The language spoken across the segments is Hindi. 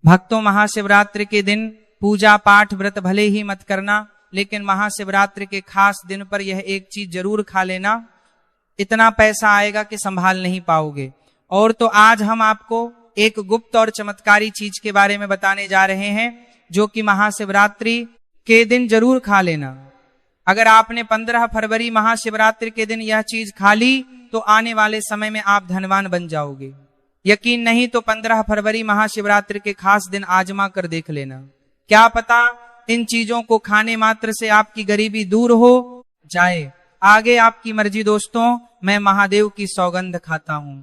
भक्तों, महाशिवरात्रि के दिन पूजा पाठ व्रत भले ही मत करना, लेकिन महाशिवरात्रि के खास दिन पर यह एक चीज जरूर खा लेना। इतना पैसा आएगा कि संभाल नहीं पाओगे। और तो आज हम आपको एक गुप्त और चमत्कारी चीज के बारे में बताने जा रहे हैं, जो कि महाशिवरात्रि के दिन जरूर खा लेना। अगर आपने 15 फरवरी महाशिवरात्रि के दिन यह चीज खा ली तो आने वाले समय में आप धनवान बन जाओगे। यकीन नहीं तो 15 फरवरी महाशिवरात्रि के खास दिन आजमा कर देख लेना। क्या पता इन चीजों को खाने मात्र से आपकी गरीबी दूर हो जाए। आगे आपकी मर्जी दोस्तों, मैं महादेव की सौगंध खाता हूं।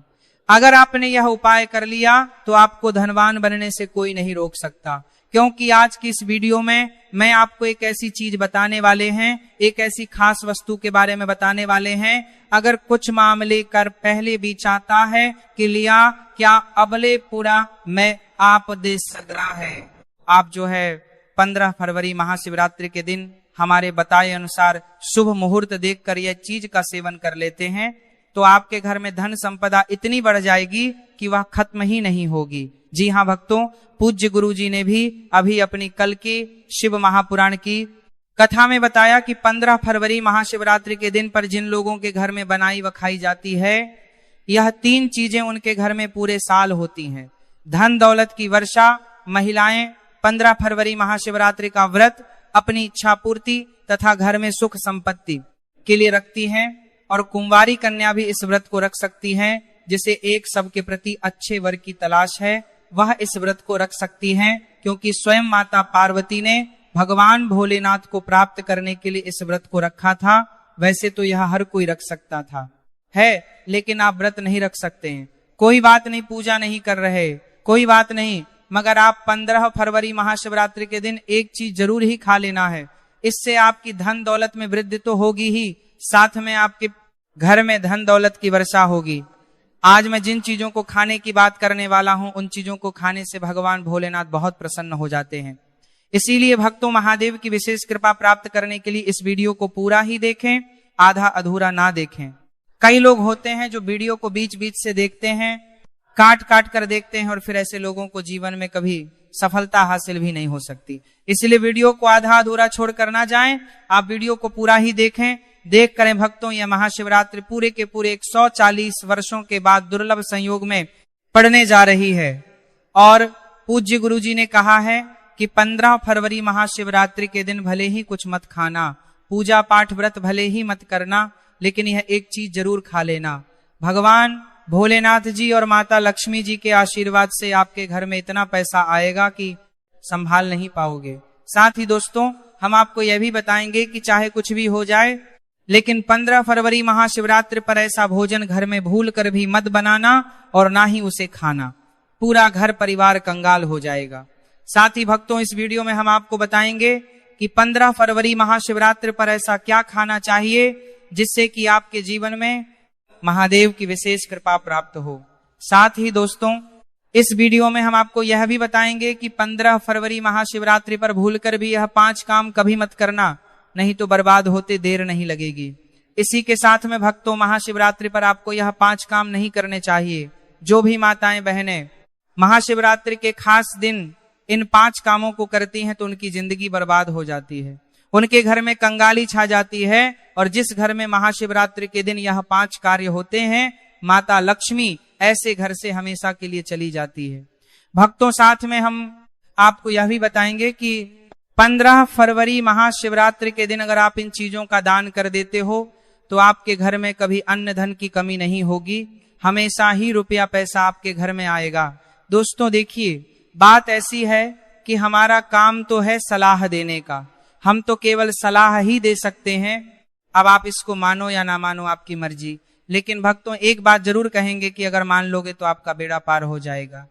अगर आपने यह उपाय कर लिया तो आपको धनवान बनने से कोई नहीं रोक सकता, क्योंकि आज की इस वीडियो में मैं आपको एक ऐसी चीज बताने वाले हैं, एक ऐसी खास वस्तु के बारे में बताने वाले हैं। अगर कुछ मामले कर पहले भी चाहता है कि लिया क्या अबले पूरा मैं आप दे सकता है। आप जो है 15 फरवरी महाशिवरात्रि के दिन हमारे बताए अनुसार शुभ मुहूर्त देखकर यह चीज का सेवन कर लेते हैं तो आपके घर में धन संपदा इतनी बढ़ जाएगी कि वह खत्म ही नहीं होगी। जी हाँ भक्तों, पूज्य गुरु जी ने भी अभी अपनी कल की शिव महापुराण की कथा में बताया कि 15 फरवरी महाशिवरात्रि के दिन पर जिन लोगों के घर में बनाई व खाई जाती है, यह 3 चीजें उनके घर में पूरे साल होती हैं। धन दौलत की वर्षा, महिलाएं 15 फरवरी महाशिवरात्रि का व्रत अपनी इच्छा पूर्ति तथा घर में सुख संपत्ति के लिए रखती हैं, और कुंवारी कन्या भी इस व्रत को रख सकती हैं। जिसे एक सबके प्रति अच्छे वर की तलाश है वह इस व्रत को रख सकती हैं, क्योंकि स्वयं माता पार्वती ने भगवान भोलेनाथ को प्राप्त करने के लिए इस व्रत को रखा था। वैसे तो यह हर कोई रख सकता था है, लेकिन आप व्रत नहीं रख सकते हैं। कोई बात नहीं, पूजा नहीं कर रहे, कोई बात नहीं, मगर आप 15 फरवरी महाशिवरात्रि के दिन एक चीज जरूर ही खा लेना है। इससे आपकी धन दौलत में वृद्धि तो होगी ही, साथ में आपके घर में धन दौलत की वर्षा होगी। आज मैं जिन चीजों को खाने की बात करने वाला हूं, उन चीजों को खाने से भगवान भोलेनाथ बहुत प्रसन्न हो जाते हैं। इसीलिए भक्तों, महादेव की विशेष कृपा प्राप्त करने के लिए इस वीडियो को पूरा ही देखें, आधा अधूरा ना देखें। कई लोग होते हैं जो वीडियो को बीच बीच से देखते हैं, काट काट कर देखते हैं, और फिर ऐसे लोगों को जीवन में कभी सफलता हासिल भी नहीं हो सकती। इसलिए वीडियो को आधा अधूरा छोड़कर ना जाएं, आप वीडियो को पूरा ही देखें। देख करें भक्तों, यह महाशिवरात्रि पूरे के पूरे 140 वर्षों के बाद दुर्लभ संयोग में पड़ने जा रही है। और पूज्य गुरु जी ने कहा है कि 15 फरवरी महाशिवरात्रि के दिन भले ही कुछ मत खाना, पूजा पाठ व्रत भले ही मत करना, लेकिन यह एक चीज जरूर खा लेना। भगवान भोलेनाथ जी और माता लक्ष्मी जी के आशीर्वाद से आपके घर में इतना पैसा आएगा कि संभाल नहीं पाओगे। साथ ही दोस्तों, हम आपको यह भी बताएंगे कि चाहे कुछ भी हो जाए, लेकिन 15 फरवरी महाशिवरात्रि पर ऐसा भोजन घर में भूल कर भी मत बनाना और ना ही उसे खाना, पूरा घर परिवार कंगाल हो जाएगा। साथ ही भक्तों, इस वीडियो में हम आपको बताएंगे कि 15 फरवरी महाशिवरात्रि पर ऐसा क्या खाना चाहिए जिससे कि आपके जीवन में महादेव की विशेष कृपा प्राप्त हो। साथ ही दोस्तों, इस वीडियो में हम आपको यह भी बताएंगे कि 15 फरवरी महाशिवरात्रि पर भूलकर भी यह 5 काम कभी मत करना, नहीं तो बर्बाद होते देर नहीं लगेगी। इसी के साथ में भक्तों, महाशिवरात्रि पर आपको यह 5 काम नहीं करने चाहिए। जो भी माताएं बहनें महाशिवरात्रि के खास दिन इन 5 कामों को करती हैं तो उनकी जिंदगी बर्बाद हो जाती है, उनके घर में कंगाली छा जाती है। और जिस घर में महाशिवरात्रि के दिन यह 5 कार्य होते हैं, माता लक्ष्मी ऐसे घर से हमेशा के लिए चली जाती है। भक्तों, साथ में हम आपको यह भी बताएंगे कि 15 फरवरी महाशिवरात्रि के दिन अगर आप इन चीजों का दान कर देते हो तो आपके घर में कभी अन्न धन की कमी नहीं होगी, हमेशा ही रुपया पैसा आपके घर में आएगा। दोस्तों देखिए, बात ऐसी है कि हमारा काम तो है सलाह देने का, हम तो केवल सलाह ही दे सकते हैं। अब आप इसको मानो या ना मानो, आपकी मर्जी। लेकिन भक्तों, एक बात जरूर कहेंगे कि अगर मान लोगे तो आपका बेड़ा पार हो जाएगा।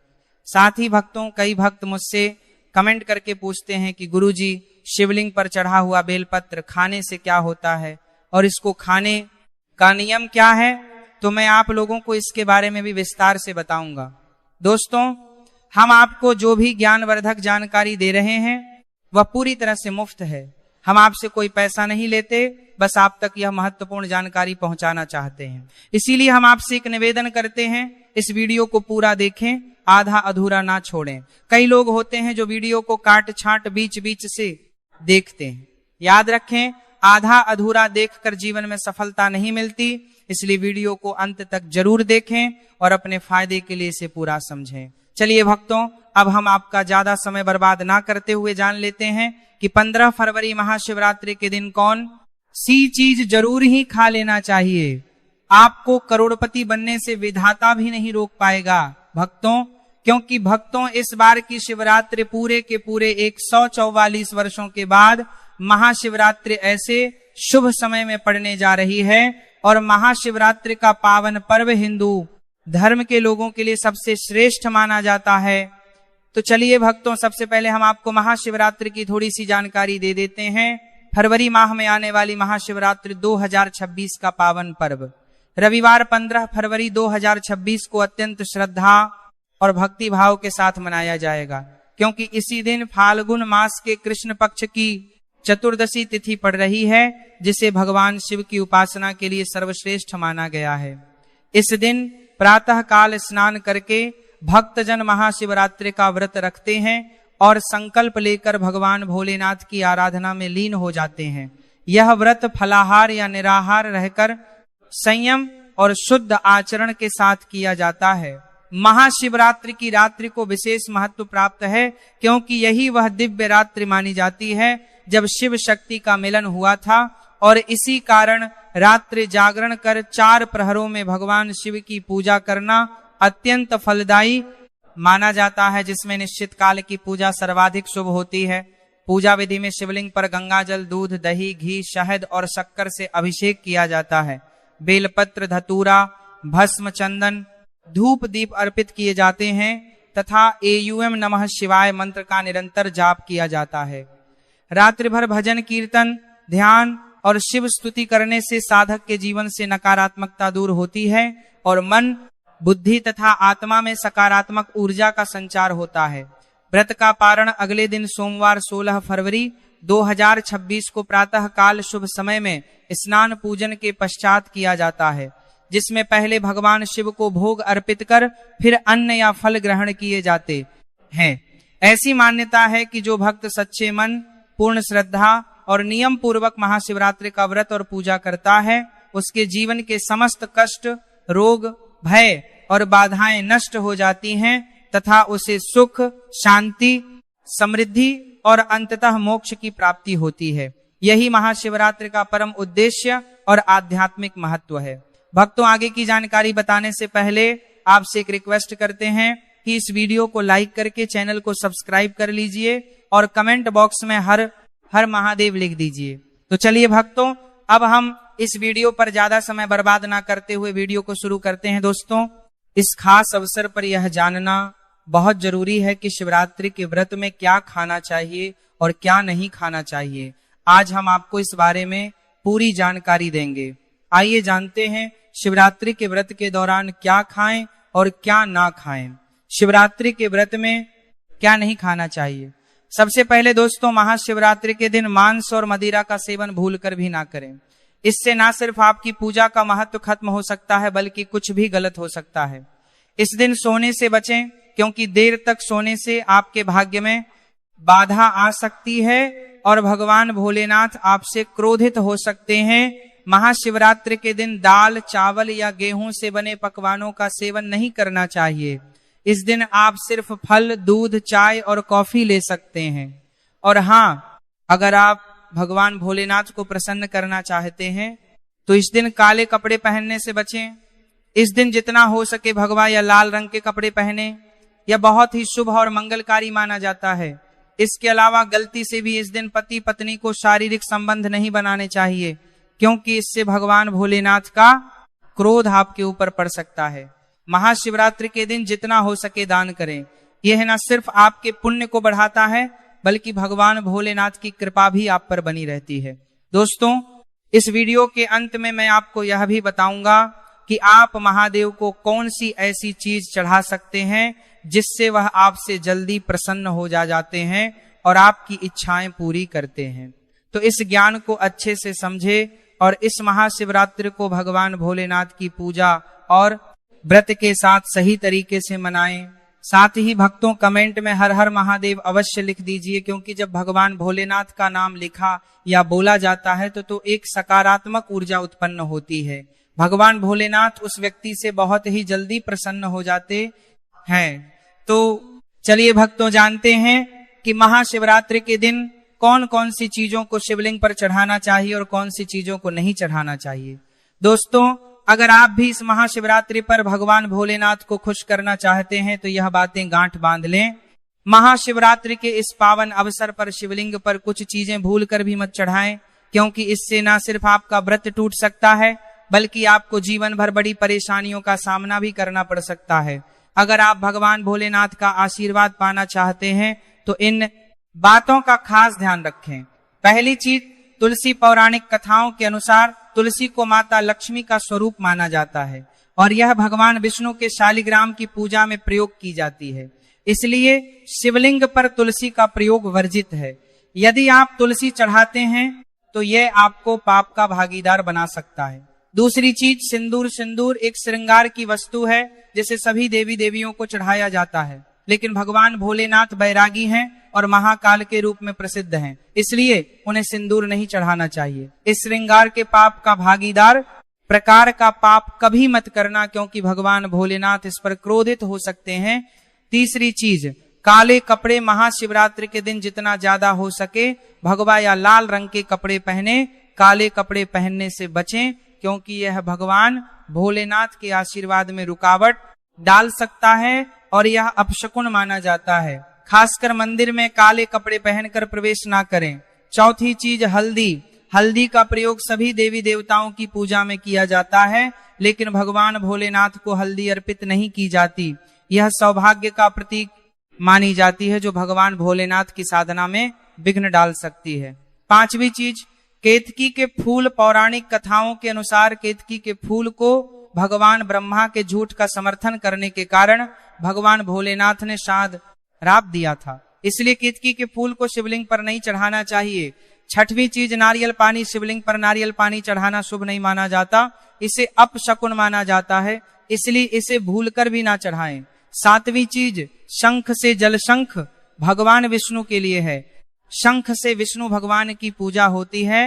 साथ ही भक्तों, कई भक्त मुझसे कमेंट करके पूछते हैं कि गुरुजी, शिवलिंग पर चढ़ा हुआ बेलपत्र खाने से क्या होता है और इसको खाने का नियम क्या है, तो मैं आप लोगों को इसके बारे में भी विस्तार से बताऊंगा। दोस्तों, हम आपको जो भी ज्ञानवर्धक जानकारी दे रहे हैं वह पूरी तरह से मुफ्त है। हम आपसे कोई पैसा नहीं लेते, बस आप तक यह महत्वपूर्ण जानकारी पहुंचाना चाहते हैं। इसीलिए हम आपसे एक निवेदन करते हैं इस वीडियो को पूरा देखें, आधा अधूरा ना छोड़ें। कई लोग होते हैं जो वीडियो को काट छांट बीच बीच से देखते हैं। याद रखें, आधा अधूरा देखकर जीवन में सफलता नहीं मिलती, इसलिए वीडियो को अंत तक जरूर देखें और अपने फायदे के लिए इसे पूरा समझें। चलिए भक्तों, अब हम आपका ज्यादा समय बर्बाद ना करते हुए जान लेते हैं कि 15 फरवरी महाशिवरात्रि के दिन कौन सी चीज जरूर ही खा लेना चाहिए। आपको करोड़पति बनने से विधाता भी नहीं रोक पाएगा भक्तों, क्योंकि भक्तों इस बार की शिवरात्रि पूरे के पूरे 144 वर्षों के बाद महाशिवरात्रि ऐसे शुभ समय में पड़ने जा रही है और महाशिवरात्रि का पावन पर्व हिंदू धर्म के लोगों के लिए सबसे श्रेष्ठ माना जाता है। तो चलिए भक्तों, सबसे पहले हम आपको महाशिवरात्रि की थोड़ी सी जानकारी दे देते हैं। फरवरी माह में आने वाली महाशिवरात्रि 2026 का पावन पर्व रविवार 15 फरवरी 2026 को अत्यंत श्रद्धा और भक्ति भाव के साथ मनाया जाएगा, क्योंकि इसी दिन फाल्गुन मास के कृष्ण पक्ष की चतुर्दशी तिथि पड़ रही है, जिसे भगवान शिव की उपासना के लिए सर्वश्रेष्ठ माना गया है। इस दिन प्रातः काल स्नान करके भक्तजन महाशिवरात्रि का व्रत रखते हैं और संकल्प लेकर भगवान भोलेनाथ की आराधना में लीन हो जाते हैं। यह व्रत फलाहार या निराहार रहकर संयम और शुद्ध आचरण के साथ किया जाता है। महाशिवरात्रि की रात्रि को विशेष महत्व प्राप्त है, क्योंकि यही वह दिव्य रात्रि मानी जाती है जब शिव शक्ति का मिलन हुआ था, और इसी कारण रात्रि जागरण कर 4 प्रहरों में भगवान शिव की पूजा करना अत्यंत फलदायी माना जाता है, जिसमें निश्चित काल की पूजा सर्वाधिक शुभ होती है। पूजा विधि में शिवलिंग पर गंगाजल, दूध, दही, घी, शहद और शक्कर से अभिषेक किया जाता है। बेलपत्र, धतूरा, भस्म, चंदन, धूप, दीप अर्पित किए जाते हैं तथा एयूएम नमः शिवाय मंत्र का निरंतर जाप किया जाता है। रात्रि भर भजन, कीर्तन, ध्यान और शिव स्तुति करने से साधक के जीवन से नकारात्मकता दूर होती है और मन, बुद्धि तथा आत्मा में सकारात्मक ऊर्जा का संचार होता है। व्रत का पारण अगले दिन सोमवार 16 फरवरी 2026 को प्रातः काल शुभ समय में स्नान पूजन के पश्चात किया जाता है, जिसमें पहले भगवान शिव को भोग अर्पित कर फिर अन्न या फल ग्रहण किए जाते हैं। ऐसी मान्यता है कि जो भक्त सच्चे मन, पूर्ण श्रद्धा और नियम पूर्वक महाशिवरात्रि का व्रत और पूजा करता है, उसके जीवन के समस्त कष्ट, रोग, भय और बाधाएं नष्ट हो जाती हैं तथा उसे सुख, शांति, समृद्धि और अंततः मोक्ष की प्राप्ति होती है। यही महाशिवरात्रि का परम उद्देश्य और आध्यात्मिक महत्व है। भक्तों, आगे की जानकारी बताने से पहले आपसे एक रिक्वेस्ट करते हैं कि इस वीडियो को लाइक करके चैनल को सब्सक्राइब कर लीजिए और कमेंट बॉक्स में हर महादेव लिख दीजिए। तो चलिए भक्तों, अब हम इस वीडियो पर ज्यादा समय बर्बाद ना करते हुए वीडियो को शुरू करते हैं। दोस्तों, इस खास अवसर पर यह जानना बहुत जरूरी है कि शिवरात्रि के व्रत में क्या खाना चाहिए और क्या नहीं खाना चाहिए। आज हम आपको इस बारे में पूरी जानकारी देंगे। आइए जानते हैं शिवरात्रि के व्रत के दौरान क्या खाएं और क्या ना खाएं। शिवरात्रि के व्रत में क्या नहीं खाना चाहिए। सबसे पहले दोस्तों, महाशिवरात्रि के दिन मांस और मदिरा का सेवन भूलकर भी ना करें। इससे ना सिर्फ आपकी पूजा का महत्व खत्म हो सकता है, बल्कि कुछ भी गलत हो सकता है। इस दिन सोने से बचें, क्योंकि देर तक सोने से आपके भाग्य में बाधा आ सकती है और भगवान भोलेनाथ आपसे क्रोधित हो सकते हैं। महाशिवरात्रि के दिन दाल, चावल या गेहूं से बने पकवानों का सेवन नहीं करना चाहिए। इस दिन आप सिर्फ फल, दूध, चाय और कॉफी ले सकते हैं। और हाँ, अगर आप भगवान भोलेनाथ को प्रसन्न करना चाहते हैं तो इस दिन काले कपड़े पहनने से बचें। इस दिन जितना हो सके भगवा या लाल रंग के कपड़े पहने। यह बहुत ही शुभ और मंगलकारी माना जाता है। इसके अलावा गलती से भी इस दिन पति पत्नी को शारीरिक संबंध नहीं बनाने चाहिए, क्योंकि इससे भगवान भोलेनाथ का क्रोध आपके ऊपर पड़ सकता है। महाशिवरात्रि के दिन जितना हो सके दान करें। यह न सिर्फ आपके पुण्य को बढ़ाता है, बल्कि भगवान भोलेनाथ की कृपा भी आप पर बनी रहती है। दोस्तों, इस वीडियो के अंत में मैं आपको यह भी बताऊंगा कि आप महादेव को कौन सी ऐसी चीज चढ़ा सकते हैं जिससे वह आपसे जल्दी प्रसन्न हो जाते हैं और आपकी इच्छाएं पूरी करते हैं। तो इस ज्ञान को अच्छे से समझे और इस महाशिवरात्रि को भगवान भोलेनाथ की पूजा और व्रत के साथ सही तरीके से मनाएं। साथ ही भक्तों कमेंट में हर हर महादेव अवश्य लिख दीजिए, क्योंकि जब भगवान भोलेनाथ का नाम लिखा या बोला जाता है तो एक सकारात्मक ऊर्जा उत्पन्न होती है। भगवान भोलेनाथ उस व्यक्ति से बहुत ही जल्दी प्रसन्न हो जाते हैं। तो चलिए भक्तों जानते हैं कि महाशिवरात्रि के दिन कौन कौन सी चीजों को शिवलिंग पर चढ़ाना चाहिए और कौन सी चीजों को नहीं चढ़ाना चाहिए। दोस्तों, अगर आप भी इस महाशिवरात्रि पर भगवान भोलेनाथ को खुश करना चाहते हैं तो यह बातें गांठ बांध लें। महाशिवरात्रि के इस पावन अवसर पर शिवलिंग पर कुछ चीजें भूल कर भी मत चढ़ाएं, क्योंकि इससे न सिर्फ आपका व्रत टूट सकता है बल्कि आपको जीवन भर बड़ी परेशानियों का सामना भी करना पड़ सकता है। अगर आप भगवान भोलेनाथ का आशीर्वाद पाना चाहते हैं तो इन बातों का खास ध्यान रखें। पहली चीज, तुलसी पौराणिक कथाओं के अनुसार तुलसी को माता लक्ष्मी का स्वरूप माना जाता है और यह भगवान विष्णु के शालिग्राम की पूजा में प्रयोग की जाती है। इसलिए शिवलिंग पर तुलसी का प्रयोग वर्जित है। यदि आप तुलसी चढ़ाते हैं तो यह आपको पाप का भागीदार बना सकता है। दूसरी चीज, सिंदूर एक श्रृंगार की वस्तु है जिसे सभी देवी देवियों को चढ़ाया जाता है, लेकिन भगवान भोलेनाथ बैरागी हैं और महाकाल के रूप में प्रसिद्ध हैं, इसलिए उन्हें सिंदूर नहीं चढ़ाना चाहिए। इस श्रृंगार के पाप का भागीदार प्रकार का पाप कभी मत करना, क्योंकि भगवान भोलेनाथ इस पर क्रोधित हो सकते हैं। तीसरी चीज, काले कपड़े महाशिवरात्रि के दिन जितना ज्यादा हो सके भगवा या लाल रंग के कपड़े पहने, काले कपड़े पहनने से बचें, क्योंकि यह भगवान भोलेनाथ के आशीर्वाद में रुकावट डाल सकता है और यह अपशकुन माना जाता है। खासकर मंदिर में काले कपड़े पहनकर प्रवेश ना करें। चौथी चीज, हल्दी का प्रयोग सभी देवी देवताओं की पूजा में किया जाता है, लेकिन भगवान भोलेनाथ को हल्दी अर्पित नहीं की जाती। यह सौभाग्य का प्रतीक मानी जाती है जो भगवान भोलेनाथ की साधना में विघ्न डाल सकती है। पांचवी चीज, केतकी के फूल। पौराणिक कथाओं के अनुसार केतकी के फूल को भगवान ब्रह्मा के झूठ का समर्थन करने के कारण भगवान भोलेनाथ ने शाद राप दिया था, इसलिए केतकी के फूल को शिवलिंग पर नहीं चढ़ाना चाहिए। छठवीं चीज, नारियल पानी। शिवलिंग पर नारियल पानी चढ़ाना शुभ नहीं माना जाता, इसे अपशकुन माना जाता है, इसलिए इसे भूलकर भी ना चढ़ाएं। सातवीं चीज, शंख से जल। शंख भगवान विष्णु के लिए है। शंख से विष्णु भगवान की पूजा होती है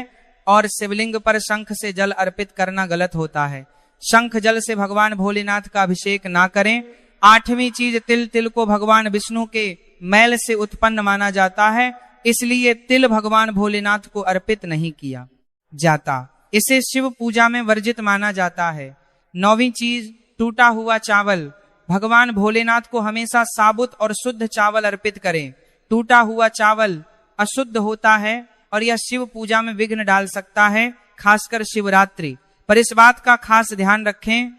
और शिवलिंग पर शंख से जल अर्पित करना गलत होता है। शंख जल से भगवान भोलेनाथ का अभिषेक ना करें। आठवीं चीज, तिल को भगवान विष्णु के मैल से उत्पन्न माना जाता है, इसलिए तिल भगवान भोलेनाथ को अर्पित नहीं किया जाता, इसे शिव पूजा में वर्जित माना जाता है। नौवीं चीज, टूटा हुआ चावल। भगवान भोलेनाथ को हमेशा साबुत और शुद्ध चावल अर्पित करें। टूटा हुआ चावल अशुद्ध होता है और यह शिव पूजा में विघ्न डाल सकता है, खासकर शिवरात्रि पर। इस बात का खास ध्यान रखें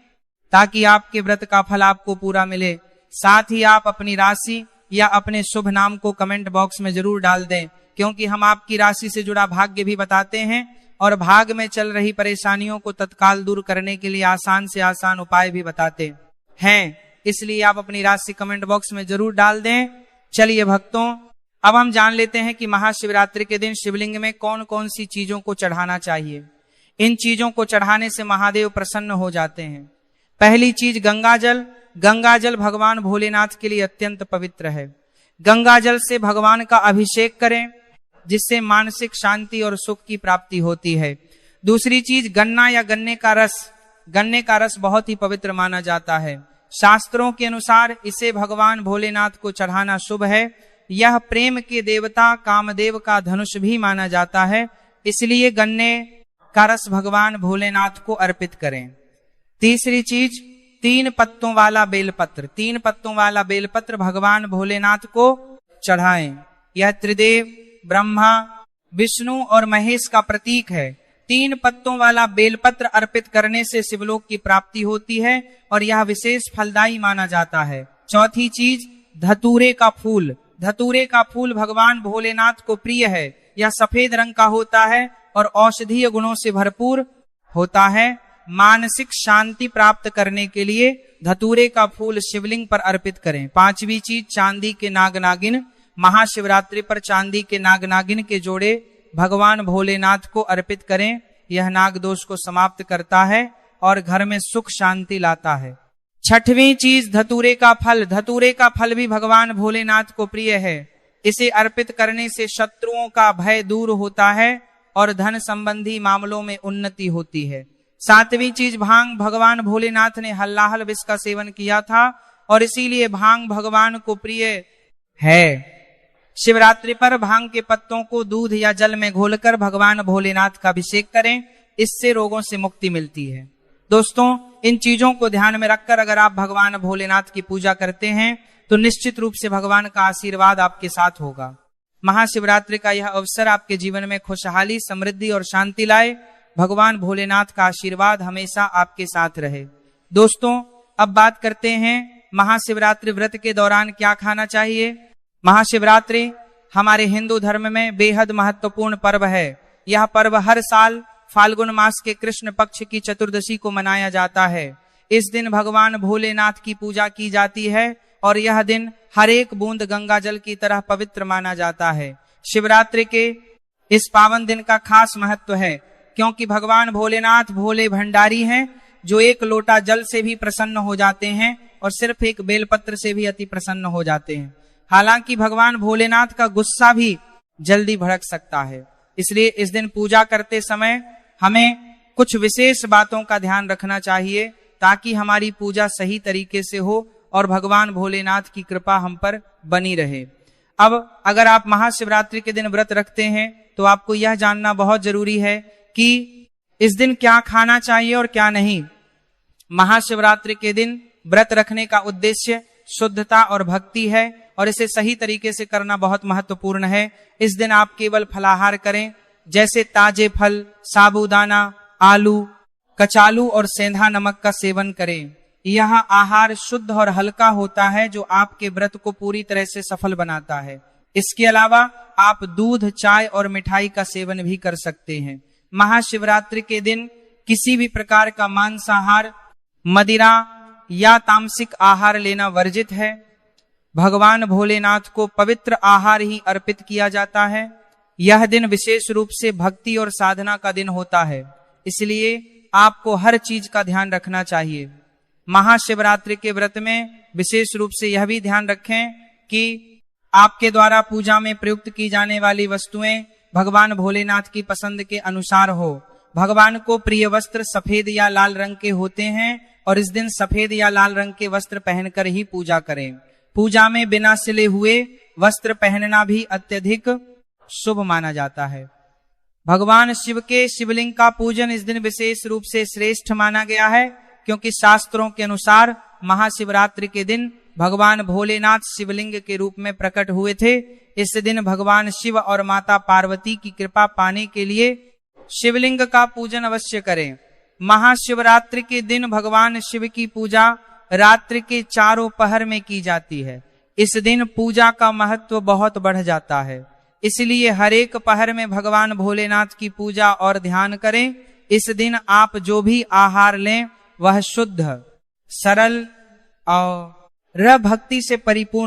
ताकि आपके व्रत का फल आपको पूरा मिले। साथ ही आप अपनी राशि या अपने शुभ नाम को कमेंट बॉक्स में जरूर डाल दें, क्योंकि हम आपकी राशि से जुड़ा भाग्य भी बताते हैं और भाग में चल रही परेशानियों को तत्काल दूर करने के लिए आसान से आसान उपाय भी बताते हैं, इसलिए आप अपनी राशि कमेंट बॉक्स में जरूर डाल दें। चलिए भक्तों, अब हम जान लेते हैं कि महाशिवरात्रि के दिन शिवलिंग में कौन कौन सी चीजों को चढ़ाना चाहिए। इन चीजों को चढ़ाने से महादेव प्रसन्न हो जाते हैं। पहली चीज, गंगाजल। गंगाजल भगवान भोलेनाथ के लिए अत्यंत पवित्र है। गंगाजल से भगवान का अभिषेक करें, जिससे मानसिक शांति और सुख की प्राप्ति होती है। दूसरी चीज, गन्ना या गन्ने का रस। गन्ने का रस बहुत ही पवित्र माना जाता है। शास्त्रों के अनुसार इसे भगवान भोलेनाथ को चढ़ाना शुभ है। यह प्रेम के देवता कामदेव का धनुष भी माना जाता है, इसलिए गन्ने का रस भगवान भोलेनाथ को अर्पित करें। तीसरी चीज, 3 पत्तों वाला बेलपत्र। 3 पत्तों वाला बेलपत्र भगवान भोलेनाथ को चढ़ाएं। यह त्रिदेव ब्रह्मा, विष्णु और महेश का प्रतीक है। 3 पत्तों वाला बेलपत्र अर्पित करने से शिवलोक की प्राप्ति होती है और यह विशेष फलदायी माना जाता है। चौथी चीज, धतूरे का फूल। धतूरे का फूल भगवान भोलेनाथ को प्रिय है। यह सफेद रंग का होता है और औषधीय गुणों से भरपूर होता है। मानसिक शांति प्राप्त करने के लिए धतूरे का फूल शिवलिंग पर अर्पित करें। पांचवी चीज, चांदी के नाग नागिन। महाशिवरात्रि पर चांदी के नाग नागिन के जोड़े भगवान भोलेनाथ को अर्पित करें। यह नाग दोष को समाप्त करता है और घर में सुख शांति लाता है। छठवीं चीज धतूरे का फल। धतूरे का फल भी भगवान भोलेनाथ को प्रिय है। इसे अर्पित करने से शत्रुओं का भय दूर होता है और धन संबंधी मामलों में उन्नति होती है। सातवीं चीज भांग। भगवान भोलेनाथ ने हल्लाहल विष का सेवन किया था और इसीलिए भांग भगवान को प्रिय है। शिवरात्रि पर भांग के पत्तों को दूध या जल में घोलकर भगवान भोलेनाथ का अभिषेक करें, इससे रोगों से मुक्ति मिलती है। दोस्तों, इन चीजों को ध्यान में रखकर अगर आप भगवान भोलेनाथ की पूजा करते हैं तो निश्चित रूप से भगवान का आशीर्वाद आपके साथ होगा। महाशिवरात्रि का यह अवसर आपके जीवन में खुशहाली, समृद्धि और शांति लाए। भगवान भोलेनाथ का आशीर्वाद हमेशा आपके साथ रहे। दोस्तों, अब बात करते हैं महाशिवरात्रि व्रत के दौरान क्या खाना चाहिए। महाशिवरात्रि हमारे हिंदू धर्म में बेहद महत्वपूर्ण पर्व है। यह पर्व हर साल फाल्गुन मास के कृष्ण पक्ष की चतुर्दशी को मनाया जाता है। इस दिन भगवान भोलेनाथ की पूजा की जाती है और यह दिन हर एक बूंद गंगा जल की तरह पवित्र माना जाता है। शिवरात्रि के इस पावन दिन का खास महत्व है क्योंकि भगवान भोलेनाथ भोले भंडारी हैं, जो एक लोटा जल से भी प्रसन्न हो जाते हैं और सिर्फ एक बेलपत्र से भी अति प्रसन्न हो जाते हैं। हालांकि भगवान भोलेनाथ का गुस्सा भी जल्दी भड़क सकता है, इसलिए इस दिन पूजा करते समय हमें कुछ विशेष बातों का ध्यान रखना चाहिए ताकि हमारी पूजा सही तरीके से हो और भगवान भोलेनाथ की कृपा हम पर बनी रहे। अब अगर आप महाशिवरात्रि के दिन व्रत रखते हैं तो आपको यह जानना बहुत जरूरी है कि इस दिन क्या खाना चाहिए और क्या नहीं। महाशिवरात्रि के दिन व्रत रखने का उद्देश्य शुद्धता और भक्ति है और इसे सही तरीके से करना बहुत महत्वपूर्ण है। इस दिन आप केवल फलाहार करें, जैसे ताजे फल, साबूदाना, आलू, कचालू और सेंधा नमक का सेवन करें। यह आहार शुद्ध और हल्का होता है जो आपके व्रत को पूरी तरह से सफल बनाता है। इसके अलावा आप दूध, चाय और मिठाई का सेवन भी कर सकते हैं। महाशिवरात्रि के दिन किसी भी प्रकार का मांसाहार, मदिरा या तामसिक आहार लेना वर्जित है। भगवान भोलेनाथ को पवित्र आहार ही अर्पित किया जाता है। यह दिन विशेष रूप से भक्ति और साधना का दिन होता है, इसलिए आपको हर चीज का ध्यान रखना चाहिए। महाशिवरात्रि के व्रत में विशेष रूप से यह भी ध्यान रखें कि आपके द्वारा पूजा में प्रयुक्त की जाने वाली वस्तुएं भगवान भोलेनाथ की पसंद के अनुसार हो। भगवान को प्रिय वस्त्र सफेद या लाल रंग के होते हैं और इस दिन सफेद या लाल रंग के वस्त्र पहनकर ही पूजा करें। पूजा में बिना सिले हुए वस्त्र पहनना भी अत्यधिक शुभ माना जाता है। भगवान शिव के शिवलिंग का पूजन इस दिन विशेष रूप से श्रेष्ठ माना गया है क्योंकि शास्त्रों के अनुसार महाशिवरात्रि के दिन भगवान भोलेनाथ शिवलिंग के रूप में प्रकट हुए थे। इस दिन भगवान शिव और माता पार्वती की कृपा पाने के लिए शिवलिंग का पूजन अवश्य करें। महाशिवरात्रि के दिन भगवान शिव की पूजा रात्रि के चारों पहर में की जाती है। इस दिन पूजा का महत्व बहुत बढ़ जाता है, इसलिए हर एक पहर में भगवान भोलेनाथ की पूजा और ध्यान करें। इस दिन आप जो भी आहार लें वह शुद्ध, सरल और भक्ति से परिपूर्ण